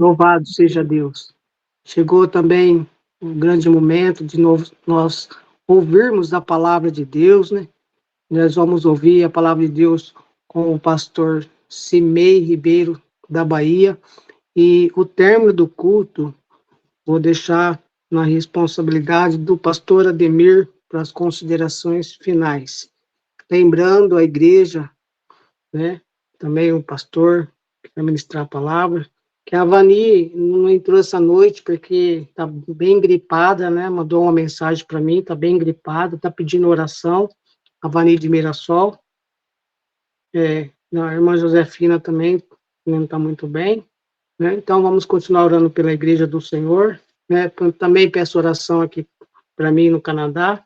Louvado seja Deus. Chegou também um grande momento de novo nós ouvirmos a palavra de Deus, né? Nós vamos ouvir a palavra de Deus com o pastor Cimei Ribeiro, da Bahia, e o término do culto vou deixar na responsabilidade do pastor Ademir para as considerações finais. Lembrando a igreja, né? Também o pastor que vai ministrar a palavra, que a Vani não entrou essa noite porque está bem gripada, né? Mandou uma mensagem para mim, está bem gripada, está pedindo oração. A Vani de Mirassol. A irmã Josefina também não está muito bem, né? Então vamos continuar orando pela Igreja do Senhor, né? Também peço oração aqui para mim no Canadá.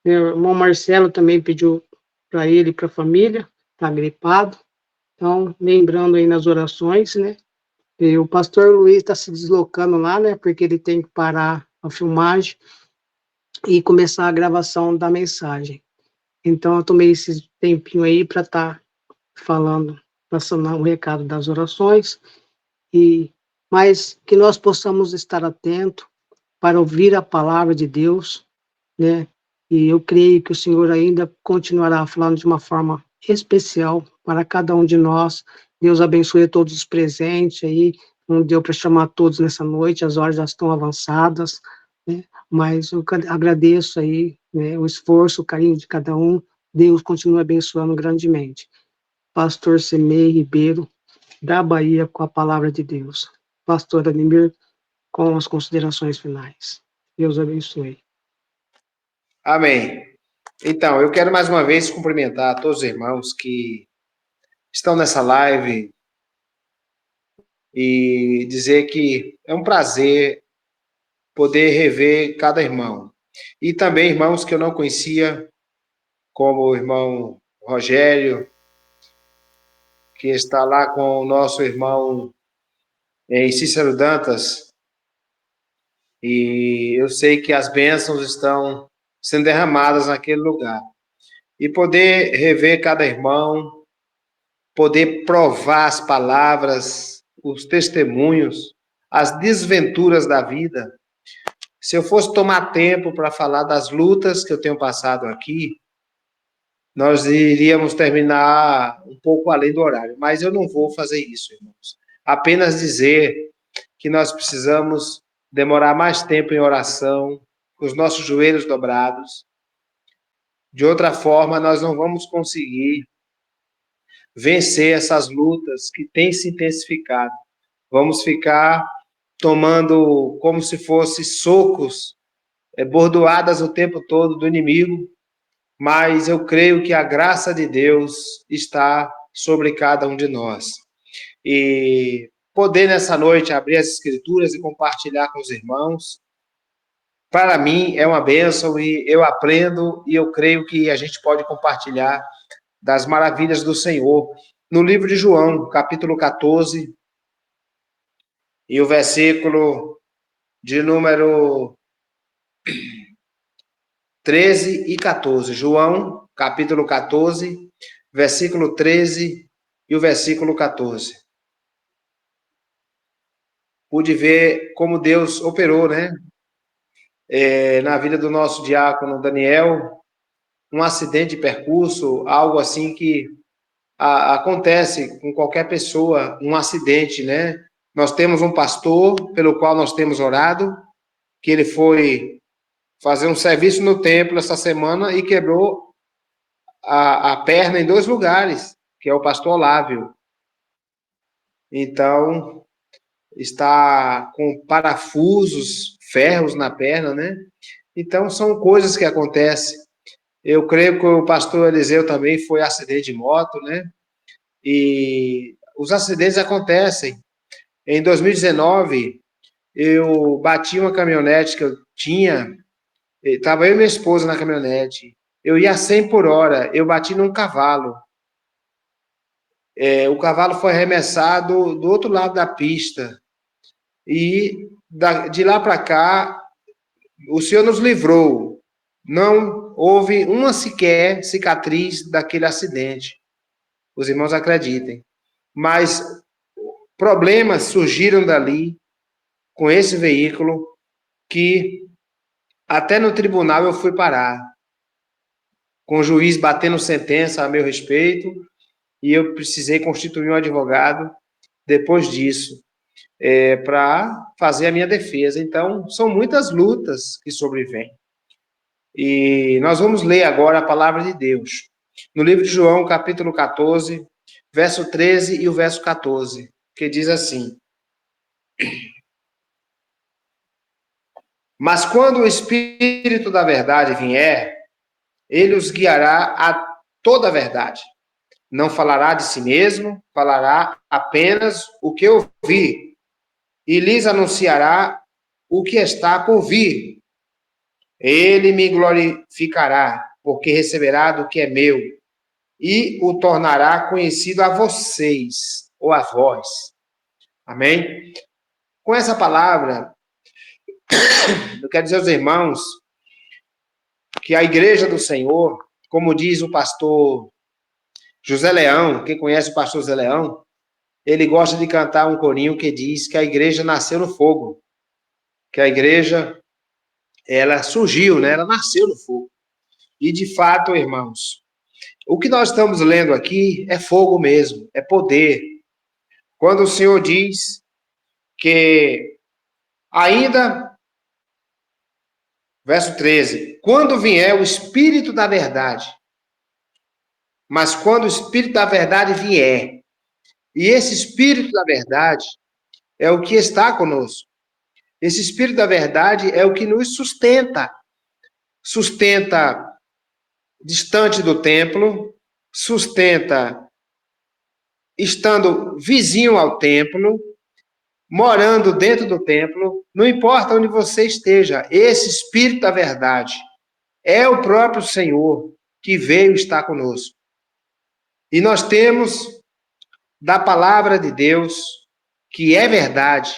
Meu irmão Marcelo também pediu para ele e para a família, está gripado. Então, lembrando aí nas orações, né? E o pastor Luiz está se deslocando lá, né? Porque ele tem que parar a filmagem e começar a gravação da mensagem. Então, eu tomei esse tempinho aí para estar falando, passando o recado das orações, mas que nós possamos estar atentos para ouvir a palavra de Deus, né? E eu creio que o Senhor ainda continuará falando de uma forma especial para cada um de nós. Deus abençoe a todos os presentes aí. Não deu para chamar todos nessa noite, as horas já estão avançadas, né? Mas eu agradeço aí, né, o esforço, o carinho de cada um. Deus continue abençoando grandemente. Pastor Semei Ribeiro, da Bahia, com a palavra de Deus. Pastor Ademir, com as considerações finais. Deus abençoe. Amém. Então, eu quero mais uma vez cumprimentar todos os irmãos que estão nessa live e dizer que é um prazer poder rever cada irmão. E também irmãos que eu não conhecia, como o irmão Rogério, que está lá com o nosso irmão em Cícero Dantas. E eu sei que as bênçãos estão sendo derramadas naquele lugar. E poder rever cada irmão, poder provar as palavras, os testemunhos, as desventuras da vida. Se eu fosse tomar tempo para falar das lutas que eu tenho passado aqui, nós iríamos terminar um pouco além do horário, mas eu não vou fazer isso, irmãos. Apenas dizer que nós precisamos demorar mais tempo em oração, com os nossos joelhos dobrados. De outra forma, nós não vamos conseguir vencer essas lutas que têm se intensificado. Vamos ficar tomando como se fosse socos, bordoadas o tempo todo do inimigo, mas eu creio que a graça de Deus está sobre cada um de nós. E poder nessa noite abrir as escrituras e compartilhar com os irmãos, para mim é uma bênção e eu aprendo e eu creio que a gente pode compartilhar das maravilhas do Senhor. No livro de João, capítulo 14, e o versículo de número 13 e 14. João, capítulo 14, versículo 13 e o versículo 14. Pude ver como Deus operou, né? Na vida do nosso diácono Daniel, um acidente de percurso, algo assim que acontece com qualquer pessoa, um acidente, né? Nós temos um pastor pelo qual nós temos orado, que ele foi fazer um serviço no templo essa semana e quebrou a perna em 2 lugares, que é o pastor Olávio. Então, está com parafusos, ferros na perna, né? Então, são coisas que acontecem. Eu creio que o pastor Eliseu também foi acidente de moto, né? E os acidentes acontecem. Em 2019, eu bati uma caminhonete que eu tinha, estava eu e minha esposa na caminhonete. Eu ia a 100 por hora, eu bati num cavalo. O cavalo foi arremessado do outro lado da pista. E de lá para cá, o Senhor nos livrou. Não houve uma sequer cicatriz daquele acidente. Os irmãos acreditem. Mas problemas surgiram dali com esse veículo que até no tribunal eu fui parar, com o juiz batendo sentença a meu respeito, e eu precisei constituir um advogado depois disso, para fazer a minha defesa. Então, são muitas lutas que sobrevêm. E nós vamos ler agora a palavra de Deus. No livro de João, capítulo 14, verso 13 e o verso 14, que diz assim: Mas quando o Espírito da verdade vier, ele os guiará a toda a verdade. Não falará de si mesmo, falará apenas o que ouvir, e lhes anunciará o que está por vir. Ele me glorificará, porque receberá do que é meu, e o tornará conhecido a vocês, ou a vós. Amém? Com essa palavra, eu quero dizer aos irmãos que a igreja do Senhor, como diz o pastor José Leão, quem conhece o pastor José Leão, ele gosta de cantar um corinho que diz que a igreja nasceu no fogo, que a igreja, ela surgiu, né? Ela nasceu no fogo. E de fato, irmãos, o que nós estamos lendo aqui é fogo mesmo, é poder. Quando o Senhor diz que ainda, verso 13, quando vier o Espírito da verdade, mas quando o Espírito da verdade vier, e esse Espírito da verdade é o que está conosco. Esse Espírito da verdade é o que nos sustenta. Sustenta distante do templo, sustenta estando vizinho ao templo, morando dentro do templo, não importa onde você esteja, esse Espírito da verdade é o próprio Senhor que veio estar conosco. E nós temos da palavra de Deus, que é verdade,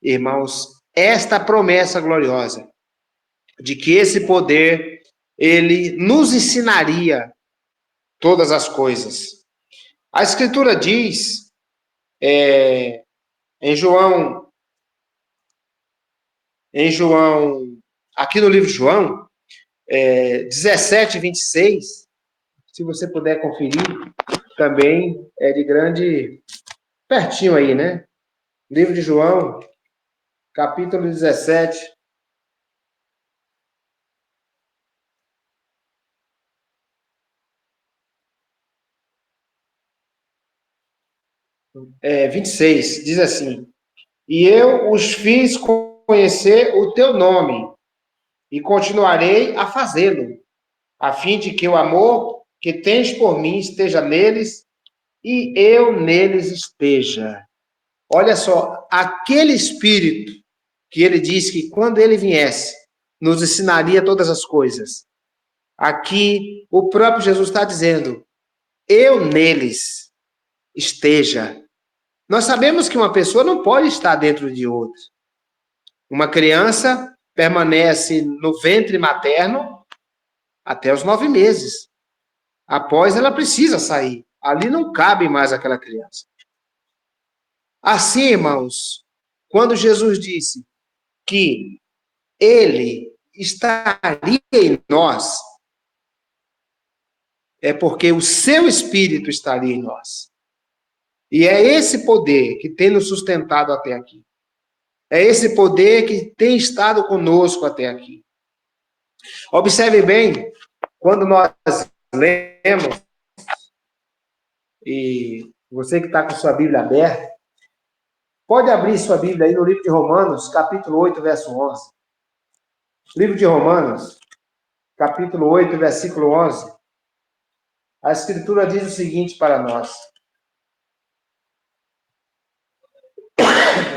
irmãos, esta promessa gloriosa de que esse poder, ele nos ensinaria todas as coisas. A Escritura diz, em João, aqui no livro de João, 17, 26, se você puder conferir, também é de grande, pertinho aí, né? Livro de João, capítulo 17, 26, diz assim: E eu os fiz conhecer o teu nome, e continuarei a fazê-lo, a fim de que o amor que tens por mim esteja neles, e eu neles esteja. Olha só, aquele Espírito que ele disse que quando ele viesse, nos ensinaria todas as coisas. Aqui, o próprio Jesus está dizendo, eu neles esteja. Nós sabemos que uma pessoa não pode estar dentro de outra. Uma criança permanece no ventre materno até os 9 meses. Após, ela precisa sair. Ali não cabe mais aquela criança. Assim, irmãos, quando Jesus disse que ele estaria em nós, é porque o seu Espírito estaria em nós. E é esse poder que tem nos sustentado até aqui. É esse poder que tem estado conosco até aqui. Observe bem, quando nós lemos, e você que está com sua Bíblia aberta, pode abrir sua Bíblia aí no livro de Romanos, capítulo 8, verso 11. Livro de Romanos, capítulo 8, versículo 11. A Escritura diz o seguinte para nós.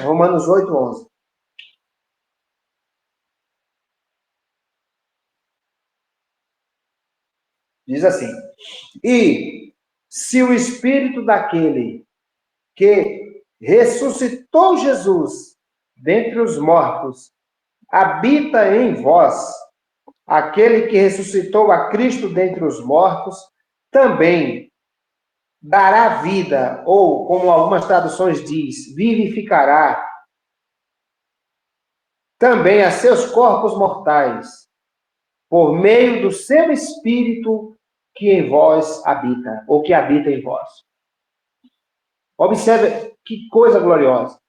Romanos 8, 11. Diz assim: E se o Espírito daquele que ressuscitou Jesus dentre os mortos habita em vós, aquele que ressuscitou a Cristo dentre os mortos, também dará vida, ou, como algumas traduções diz, vivificará, também a seus corpos mortais, por meio do seu Espírito que em vós habita, ou que habita em vós. Observe que coisa gloriosa.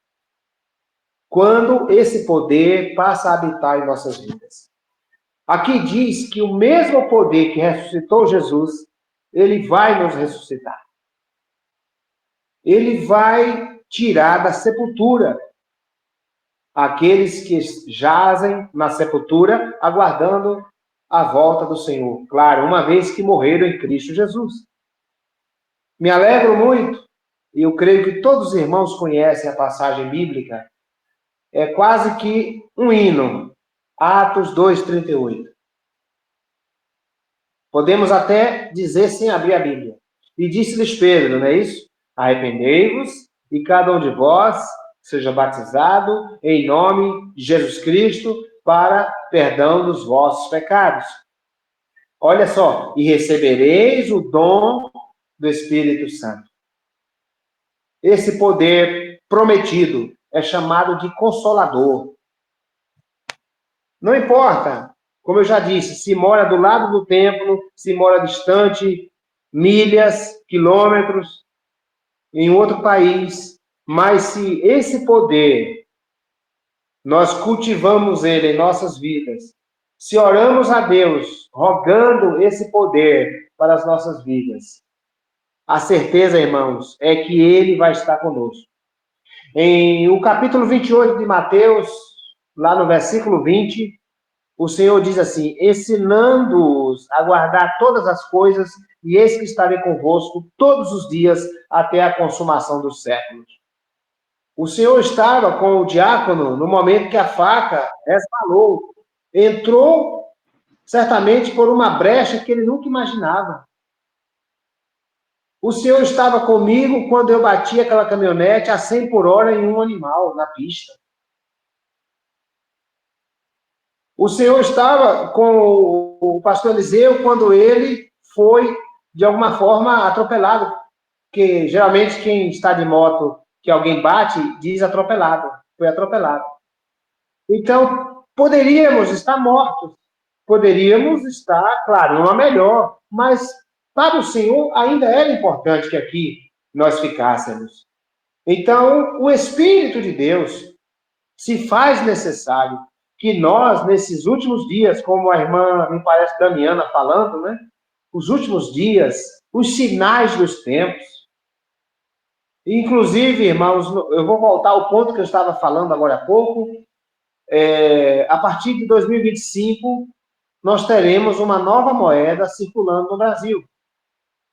Quando esse poder passa a habitar em nossas vidas. Aqui diz que o mesmo poder que ressuscitou Jesus, ele vai nos ressuscitar. Ele vai tirar da sepultura aqueles que jazem na sepultura, aguardando a volta do Senhor. Claro, uma vez que morreram em Cristo Jesus. Me alegro muito, e eu creio que todos os irmãos conhecem a passagem bíblica, é quase que um hino, Atos 2:38. Podemos até dizer sem abrir a Bíblia. E disse-lhes Pedro, não é isso? Arrependei-vos e cada um de vós seja batizado em nome de Jesus Cristo para perdão dos vossos pecados. Olha só, e recebereis o dom do Espírito Santo. Esse poder prometido é chamado de Consolador. Não importa, como eu já disse, se mora do lado do templo, se mora distante, milhas, quilômetros, em outro país, mas se esse poder, nós cultivamos ele em nossas vidas, se oramos a Deus, rogando esse poder para as nossas vidas, a certeza, irmãos, é que ele vai estar conosco. Em o capítulo 28 de Mateus, lá no versículo 20, o Senhor diz assim, ensinando-os a guardar todas as coisas, e eis que estarei convosco todos os dias até a consumação dos séculos. O Senhor estava com o diácono no momento que a faca resvalou. Entrou, certamente, por uma brecha que ele nunca imaginava. O Senhor estava comigo quando eu bati aquela caminhonete a 100 por hora em um animal na pista. O Senhor estava com o pastor Eliseu quando ele foi, de alguma forma, atropelado. Porque, geralmente, quem está de moto, que alguém bate, diz atropelado. Foi atropelado. Então, poderíamos estar mortos. Poderíamos estar, claro, numa melhor. Mas, para o Senhor, ainda era importante que aqui nós ficássemos. Então, o Espírito de Deus se faz necessário que nós, nesses últimos dias, como a irmã, me parece, Damiana falando, né? Os últimos dias, os sinais dos tempos. Inclusive, irmãos, eu vou voltar ao ponto que eu estava falando agora há pouco. A partir de 2025, nós teremos uma nova moeda circulando no Brasil,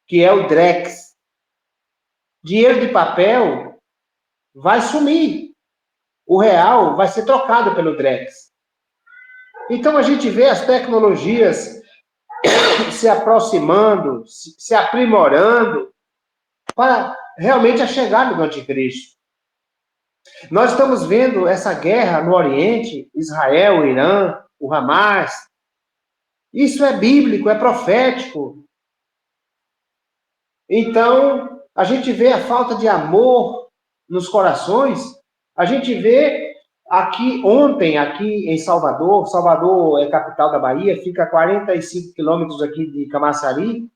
que é o Drex. Dinheiro de papel vai sumir. O real vai ser trocado pelo Drex. Então, a gente vê as tecnologias se aproximando, se aprimorando para realmente a chegada do anticristo. Nós estamos vendo essa guerra no Oriente, Israel, o Irã, o Hamas. Isso é bíblico, é profético. Então, a gente vê a falta de amor nos corações. A gente vê ontem, aqui em Salvador, Salvador é capital da Bahia, fica a 45 quilômetros aqui de Camaçari,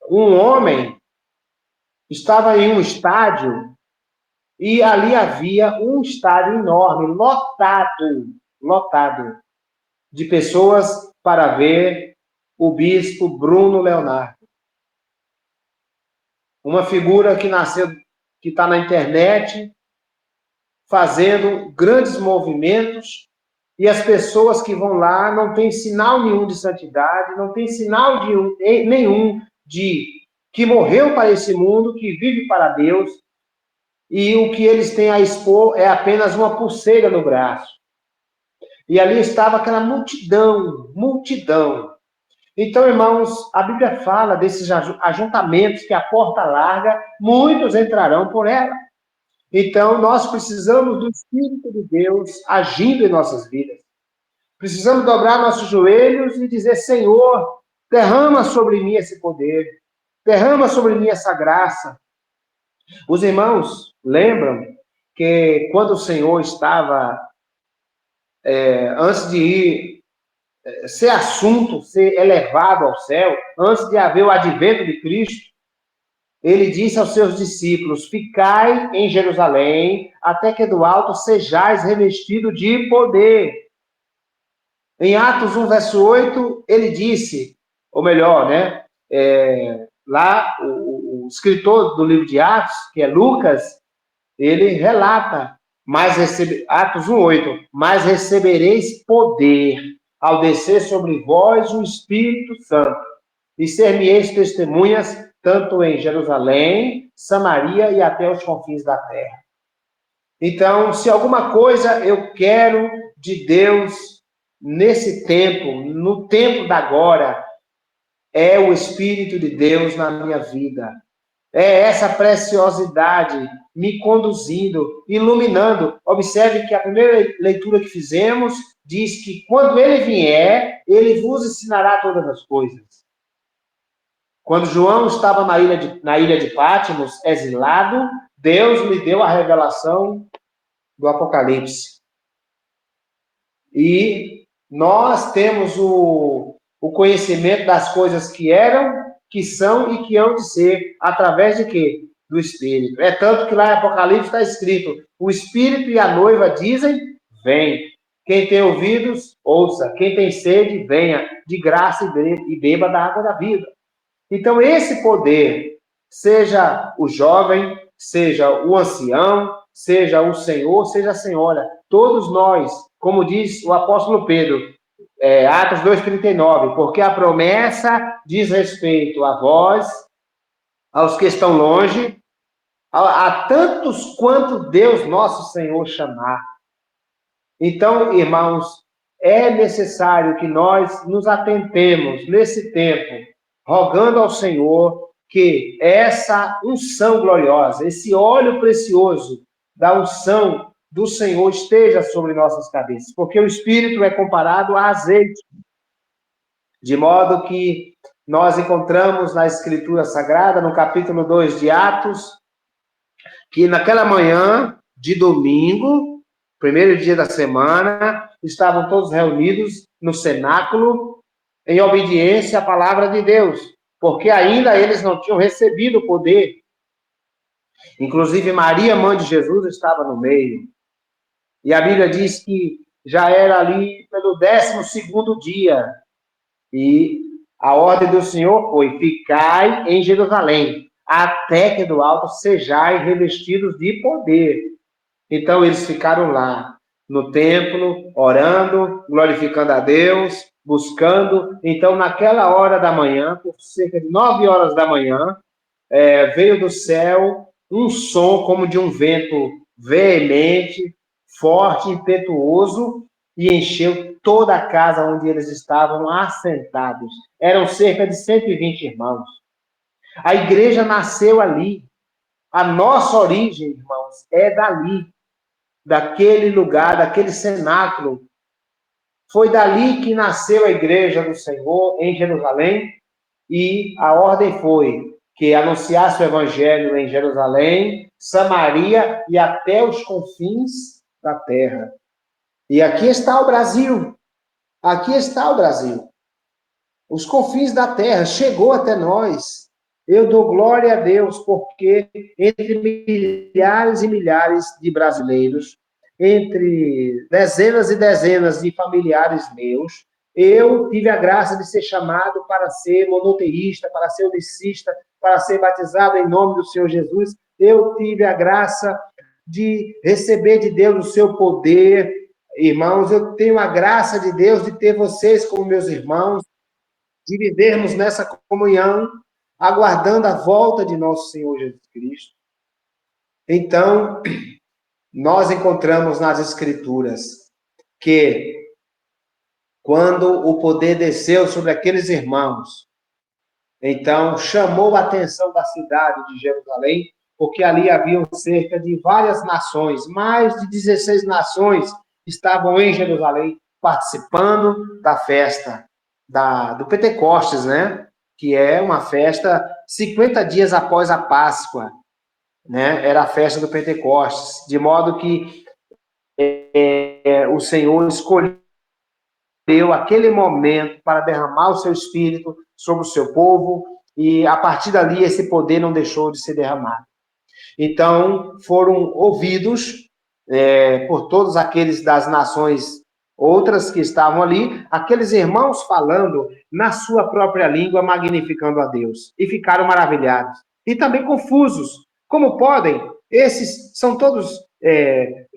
um homem estava em um estádio e ali havia um estádio enorme, lotado de pessoas para ver o bispo Bruno Leonardo. Uma figura que nasceu, que está na internet, fazendo grandes movimentos, e as pessoas que vão lá não têm sinal nenhum de santidade, não tem sinal nenhum de que morreu para esse mundo, que vive para Deus, e o que eles têm a expor é apenas uma pulseira no braço. E ali estava aquela multidão. Então, irmãos, a Bíblia fala desses ajuntamentos que a porta larga, muitos entrarão por ela. Então, nós precisamos do Espírito de Deus agindo em nossas vidas. Precisamos dobrar nossos joelhos e dizer, Senhor, derrama sobre mim esse poder. derrama sobre mim essa graça. Os irmãos lembram que quando o Senhor estava, antes de ir, ser assunto, ser elevado ao céu, antes de haver o advento de Cristo, ele disse aos seus discípulos: ficai em Jerusalém, até que do alto sejais revestido de poder. Em Atos 1, verso 8, ele disse, ou melhor, né? Lá, o escritor do livro de Atos, que é Lucas, ele relata, Atos 1, 8, mas recebereis poder ao descer sobre vós o Espírito Santo, e ser-me-eis testemunhas, tanto em Jerusalém, Samaria e até os confins da terra. Então, se alguma coisa eu quero de Deus nesse tempo, no tempo da agora, é o Espírito de Deus na minha vida. É essa preciosidade me conduzindo, iluminando. Observe que a primeira leitura que fizemos diz que quando ele vier, ele vos ensinará todas as coisas. Quando João estava na ilha de Patmos, exilado, Deus lhe deu a revelação do Apocalipse. E nós temos o conhecimento das coisas que eram, que são e que hão de ser, através de quê? Do Espírito. É tanto que lá em Apocalipse está escrito: o Espírito e a noiva dizem, vem. Quem tem ouvidos, ouça. Quem tem sede, venha. De graça e beba da água da vida. Então, esse poder, seja o jovem, seja o ancião, seja o senhor, seja a senhora, todos nós, como diz o apóstolo Pedro, Atos 2,39, porque a promessa diz respeito a vós, aos que estão longe, a tantos quanto Deus nosso Senhor chamar. Então, irmãos, é necessário que nós nos atentemos nesse tempo, rogando ao Senhor que essa unção gloriosa, esse óleo precioso da unção do Senhor esteja sobre nossas cabeças, porque o Espírito é comparado a azeite, de modo que nós encontramos na Escritura Sagrada, no capítulo 2 de Atos, que naquela manhã de domingo, primeiro dia da semana, estavam todos reunidos no cenáculo, em obediência à palavra de Deus, porque ainda eles não tinham recebido o poder. Inclusive, Maria, mãe de Jesus, estava no meio. E a Bíblia diz que já era ali pelo 12º dia. E a ordem do Senhor foi: ficai em Jerusalém, até que do alto sejais revestidos de poder. Então, eles ficaram lá, no templo, orando, glorificando a Deus, buscando. Então, naquela hora da manhã, por cerca de 9 horas da manhã, veio do céu um som como de um vento veemente, forte, impetuoso, e encheu toda a casa onde eles estavam assentados. Eram cerca de 120 irmãos. A igreja nasceu ali. A nossa origem, irmãos, é dali, daquele lugar, daquele cenáculo. Foi dali que nasceu a igreja do Senhor em Jerusalém, e a ordem foi que anunciasse o evangelho em Jerusalém, Samaria e até os confins da terra. E aqui está o Brasil. Aqui está o Brasil. Os confins da terra chegou até nós. Eu dou glória a Deus, porque entre milhares e milhares de brasileiros, entre dezenas e dezenas de familiares meus, eu tive a graça de ser chamado para ser monoteísta, para ser unicista, para ser batizado em nome do Senhor Jesus. Eu tive a graça de receber de Deus o seu poder. Irmãos, eu tenho a graça de Deus de ter vocês como meus irmãos, de vivermos nessa comunhão, aguardando a volta de nosso Senhor Jesus Cristo. Então, nós encontramos nas Escrituras que, quando o poder desceu sobre aqueles irmãos, então chamou a atenção da cidade de Jerusalém, porque ali haviam cerca de várias nações, mais de 16 nações estavam em Jerusalém, participando da festa do Pentecostes, né? Que é uma festa 50 dias após a Páscoa, né? Era a festa do Pentecostes, de modo que o Senhor escolheu aquele momento para derramar o seu Espírito sobre o seu povo, e a partir dali esse poder não deixou de ser derramado. Então, foram ouvidos por todos aqueles das nações outras que estavam ali, aqueles irmãos falando na sua própria língua, magnificando a Deus. E ficaram maravilhados. E também confusos. Como podem? Esses são todos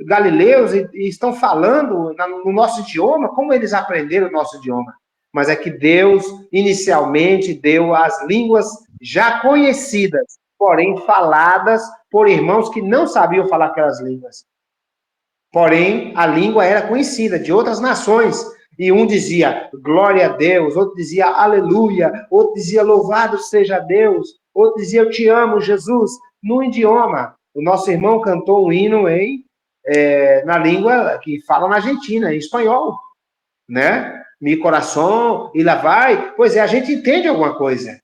galileus e estão falando no nosso idioma. Como eles aprenderam o nosso idioma? Mas é que Deus, inicialmente, deu as línguas já conhecidas, porém faladas por irmãos que não sabiam falar aquelas línguas. Porém, a língua era conhecida de outras nações. E um dizia, glória a Deus, outro dizia, aleluia, outro dizia, louvado seja Deus, outro dizia, eu te amo, Jesus, no idioma. O nosso irmão cantou um hino na língua que fala na Argentina, em espanhol, né? Mi coração, e lá vai. Pois é, a gente entende alguma coisa.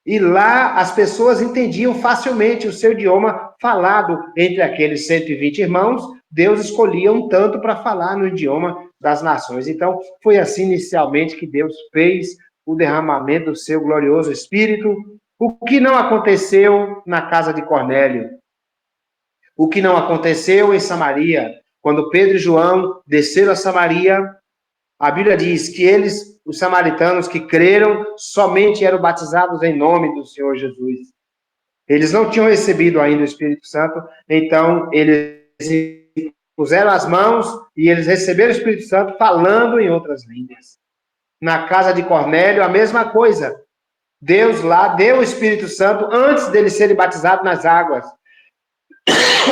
E lá as pessoas entendiam facilmente o seu idioma falado entre aqueles 120 irmãos. Deus escolhia um tanto para falar no idioma das nações. Então, foi assim inicialmente que Deus fez o derramamento do seu glorioso Espírito. O que não aconteceu na casa de Cornélio? O que não aconteceu em Samaria? Quando Pedro e João desceram a Samaria, a Bíblia diz que eles, os samaritanos que creram, somente eram batizados em nome do Senhor Jesus. Eles não tinham recebido ainda o Espírito Santo, então eles puseram as mãos e eles receberam o Espírito Santo falando em outras línguas. Na casa de Cornélio, a mesma coisa. Deus lá deu o Espírito Santo antes deles serem batizados nas águas.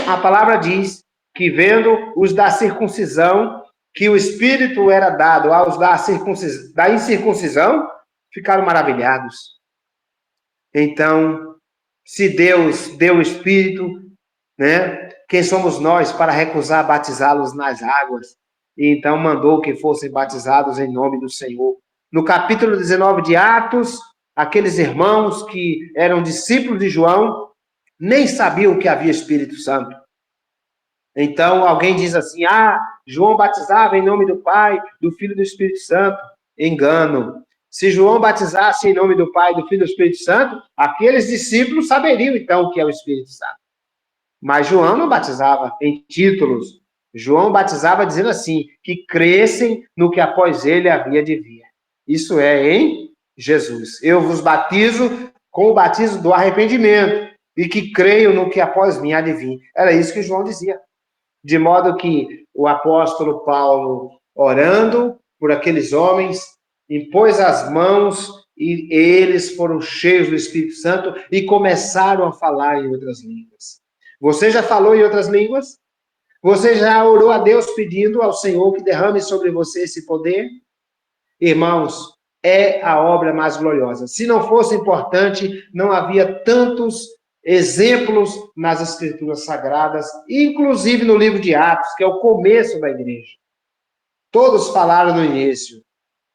A palavra diz que vendo os da circuncisão, que o Espírito era dado aos da incircuncisão, ficaram maravilhados. Então, se Deus deu o Espírito, né? Quem somos nós para recusar batizá-los nas águas? E então mandou que fossem batizados em nome do Senhor. No capítulo 19 de Atos, aqueles irmãos que eram discípulos de João nem sabiam que havia Espírito Santo. Então, alguém diz assim, João batizava em nome do Pai, do Filho e do Espírito Santo. Engano. Se João batizasse em nome do Pai, do Filho e do Espírito Santo, aqueles discípulos saberiam, então, o que é o Espírito Santo. Mas João não batizava em títulos. João batizava dizendo assim, que crescem no que após ele havia de vir. Isso é em Jesus. Eu vos batizo com o batismo do arrependimento, e que creio no que após mim há de vir. Era isso que João dizia. De modo que o apóstolo Paulo, orando por aqueles homens, impôs as mãos e eles foram cheios do Espírito Santo e começaram a falar em outras línguas. Você já falou em outras línguas? Você já orou a Deus pedindo ao Senhor que derrame sobre você esse poder? Irmãos, é a obra mais gloriosa. Se não fosse importante, não havia tantos exemplos nas Escrituras Sagradas, inclusive no livro de Atos, que é o começo da igreja. Todos falaram no início.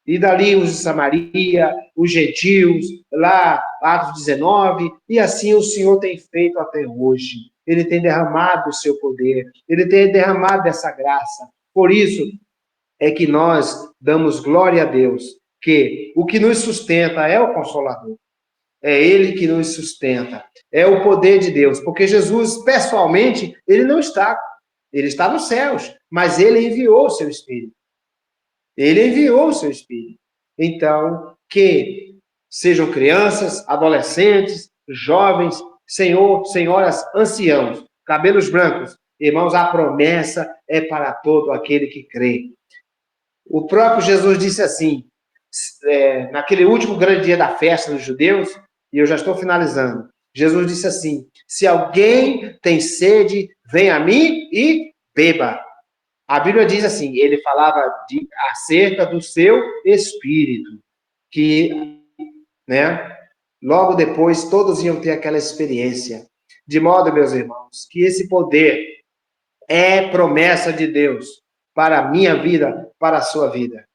E dali os de Samaria, os gentios, lá, Atos 19, e assim o Senhor tem feito até hoje. Ele tem derramado o seu poder, ele tem derramado essa graça. Por isso é que nós damos glória a Deus, que o que nos sustenta é o Consolador. É Ele que nos sustenta. É o poder de Deus. Porque Jesus, pessoalmente, Ele não está. Ele está nos céus. Mas Ele enviou o seu Espírito. Ele enviou o seu Espírito. Então, que sejam crianças, adolescentes, jovens, senhoras, anciãos, cabelos brancos. Irmãos, a promessa é para todo aquele que crê. O próprio Jesus disse assim, naquele último grande dia da festa dos judeus, e eu já estou finalizando, Jesus disse assim, se alguém tem sede, vem a mim e beba. A Bíblia diz assim, ele falava acerca do seu espírito, que, né, logo depois todos iam ter aquela experiência. De modo, meus irmãos, que esse poder é promessa de Deus para a minha vida, para a sua vida.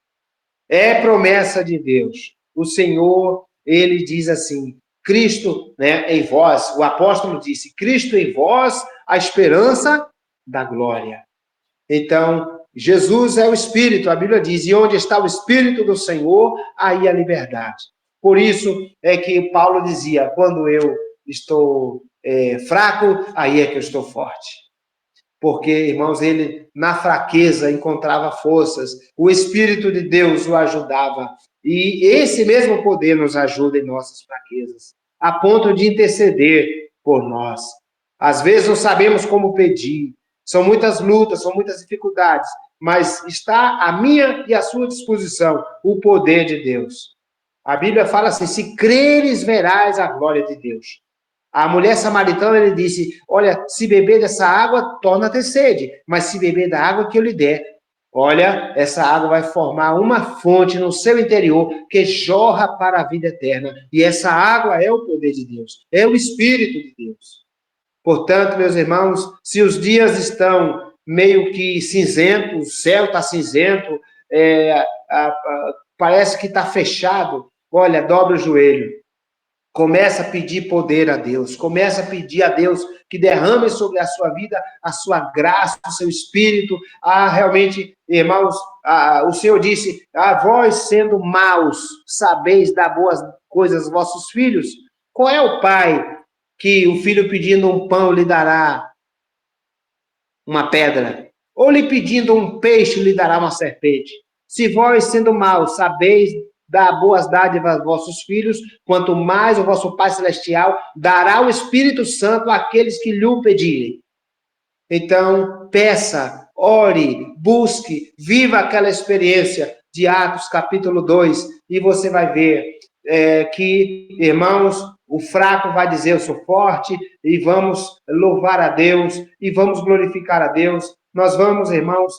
É promessa de Deus. O Senhor, Ele diz assim, Cristo, né, em vós, o apóstolo disse, Cristo em vós, a esperança da glória. Então, Jesus é o Espírito, a Bíblia diz, e onde está o Espírito do Senhor, aí a liberdade. Por isso é que Paulo dizia, quando eu estou fraco, aí é que eu estou forte. Porque, irmãos, ele na fraqueza encontrava forças, o Espírito de Deus o ajudava, e esse mesmo poder nos ajuda em nossas fraquezas, a ponto de interceder por nós. Às vezes não sabemos como pedir, são muitas lutas, são muitas dificuldades, mas está à minha e à sua disposição o poder de Deus. A Bíblia fala assim, se creres, verás a glória de Deus. A mulher samaritana, ele disse, olha, se beber dessa água, torna a ter sede, mas se beber da água que eu lhe der, olha, essa água vai formar uma fonte no seu interior que jorra para a vida eterna. E essa água é o poder de Deus, é o Espírito de Deus. Portanto, meus irmãos, se os dias estão meio que cinzentos, o céu está cinzento, parece que está fechado, olha, dobra o joelho. Começa a pedir poder a Deus. Começa a pedir a Deus que derrame sobre a sua vida a sua graça, o seu espírito. Realmente, irmãos, o Senhor disse, vós sendo maus, sabeis dar boas coisas aos vossos filhos. Qual é o pai que o filho pedindo um pão lhe dará uma pedra? Ou lhe pedindo um peixe lhe dará uma serpente? Se vós sendo maus, sabeis dar boas dádivas aos vossos filhos, quanto mais o vosso Pai Celestial dará o Espírito Santo àqueles que lhe o pedirem. Então, peça, ore, busque, viva aquela experiência de Atos capítulo 2, e você vai ver que, irmãos, o fraco vai dizer, eu sou forte, e vamos louvar a Deus, e vamos glorificar a Deus. Nós vamos, irmãos,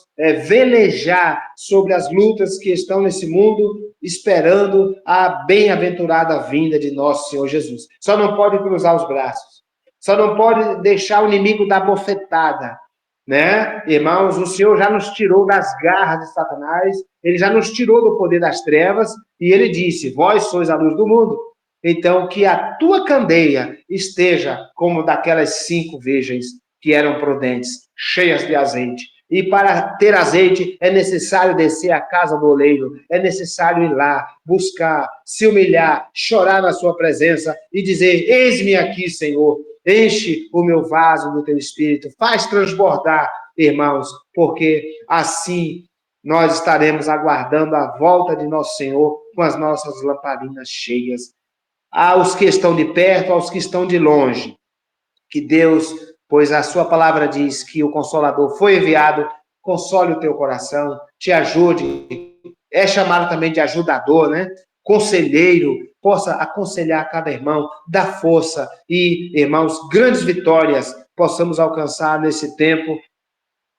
velejar sobre as lutas que estão nesse mundo, esperando a bem-aventurada vinda de nosso Senhor Jesus. Só não pode cruzar os braços. Só não pode deixar o inimigo dar bofetada, né? Irmãos, o Senhor já nos tirou das garras de Satanás, ele já nos tirou do poder das trevas, e ele disse, vós sois a luz do mundo. Então, que a tua candeia esteja como daquelas 5 virgens que eram prudentes, cheias de azeite. E para ter azeite é necessário descer à casa do oleiro, é necessário ir lá, buscar, se humilhar, chorar na sua presença e dizer, eis-me aqui, Senhor, enche o meu vaso do teu espírito, faz transbordar, irmãos, porque assim nós estaremos aguardando a volta de nosso Senhor com as nossas lamparinas cheias. Aos que estão de perto, aos que estão de longe, que Deus, pois a sua palavra diz que o Consolador foi enviado, console o teu coração, te ajude, é chamado também de ajudador, né? Conselheiro, possa aconselhar cada irmão, dar força e, irmãos, grandes vitórias possamos alcançar nesse tempo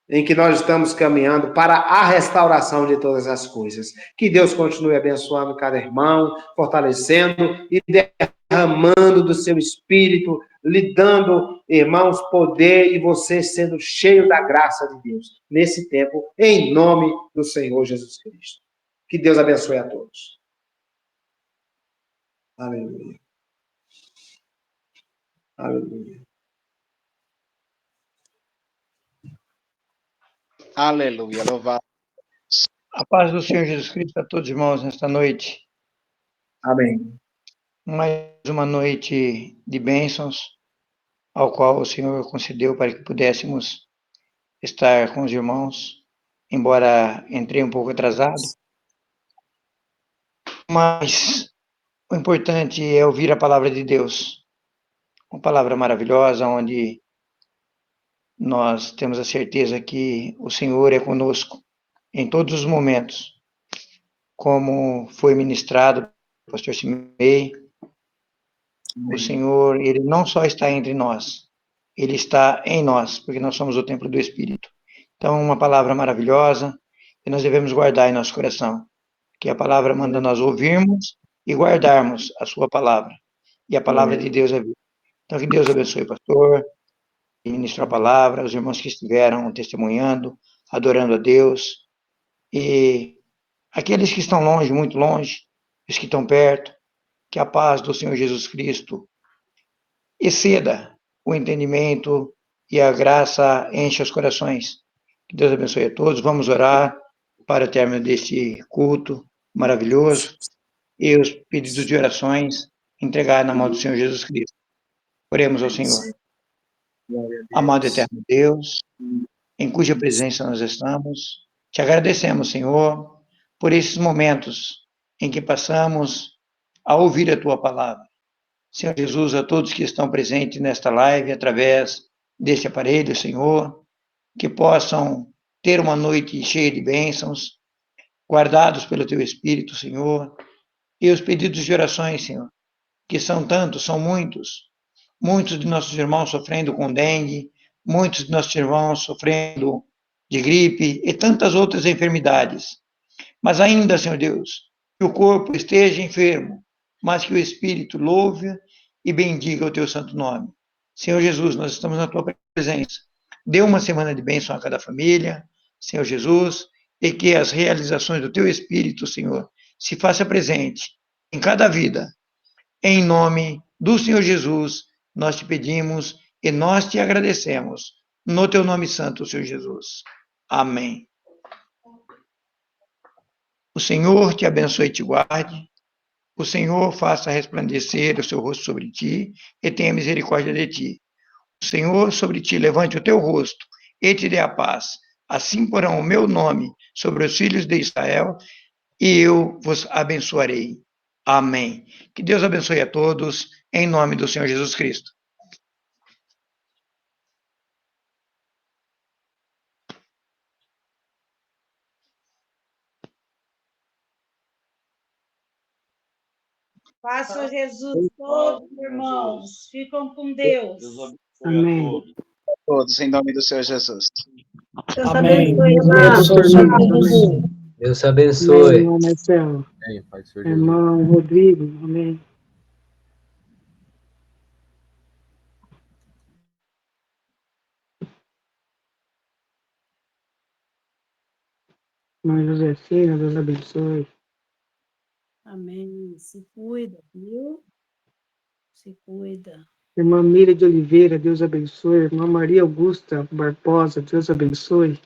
em que nós estamos caminhando para a restauração de todas as coisas. Que Deus continue abençoando cada irmão, fortalecendo e derramando do seu espírito, lhe dando, irmãos, poder e você sendo cheio da graça de Deus nesse tempo, em nome do Senhor Jesus Cristo. Que Deus abençoe a todos. Aleluia. Aleluia. Aleluia, louvado. A paz do Senhor Jesus Cristo a todos os irmãos nesta noite. Amém. Mais uma noite de bênçãos, ao qual o Senhor concedeu para que pudéssemos estar com os irmãos, embora entrei um pouco atrasado. Mas o importante é ouvir a palavra de Deus, uma palavra maravilhosa, onde nós temos a certeza que o Senhor é conosco em todos os momentos, como foi ministrado pelo pastor Simei. O Senhor, ele não só está entre nós, ele está em nós, porque nós somos o templo do Espírito. Então, uma palavra maravilhosa que nós devemos guardar em nosso coração, que a palavra manda nós ouvirmos e guardarmos a sua palavra. E a palavra de Deus é vida. Então, que Deus abençoe o pastor, que ministrou a palavra, os irmãos que estiveram testemunhando, adorando a Deus, e aqueles que estão longe, muito longe, os que estão perto, que a paz do Senhor Jesus Cristo exceda o entendimento e a graça enche os corações. Que Deus abençoe a todos. Vamos orar para o término deste culto maravilhoso e os pedidos de orações entregar na mão do Senhor Jesus Cristo. Oremos ao Senhor. Amado eterno Deus, em cuja presença nós estamos, te agradecemos, Senhor, por esses momentos em que passamos a ouvir a tua palavra. Senhor Jesus, a todos que estão presentes nesta live, através deste aparelho, Senhor, que possam ter uma noite cheia de bênçãos, guardados pelo teu Espírito, Senhor, e os pedidos de orações, Senhor, que são tantos, são muitos. Muitos de nossos irmãos sofrendo com dengue, muitos de nossos irmãos sofrendo de gripe e tantas outras enfermidades. Mas ainda, Senhor Deus, que o corpo esteja enfermo, mas que o Espírito louve e bendiga o teu santo nome. Senhor Jesus, nós estamos na tua presença. Dê uma semana de bênção a cada família, Senhor Jesus, e que as realizações do teu Espírito, Senhor, se faça presente em cada vida. Em nome do Senhor Jesus, nós te pedimos e nós te agradecemos. No teu nome santo, Senhor Jesus. Amém. O Senhor te abençoe e te guarde. O Senhor faça resplandecer o seu rosto sobre ti e tenha misericórdia de ti. O Senhor sobre ti levante o teu rosto e te dê a paz. Assim porão o meu nome sobre os filhos de Israel e eu vos abençoarei. Amém. Que Deus abençoe a todos, em nome do Senhor Jesus Cristo. Faça Jesus, todos irmãos. Ficam com Deus. Amém. Todos, em nome do Senhor Jesus. Deus Amém. abençoe, Deus irmão. abençoe. Amém. Deus Amém, abençoe. irmão Marcelo. Amém, Pai do Senhor Jesus. Irmão Rodrigo. Amém. Irmã Josefina, Deus abençoe. Amém. Se cuida, viu? Se cuida. Irmã Mira de Oliveira, Deus abençoe. Irmã Maria Augusta Barbosa, Deus abençoe.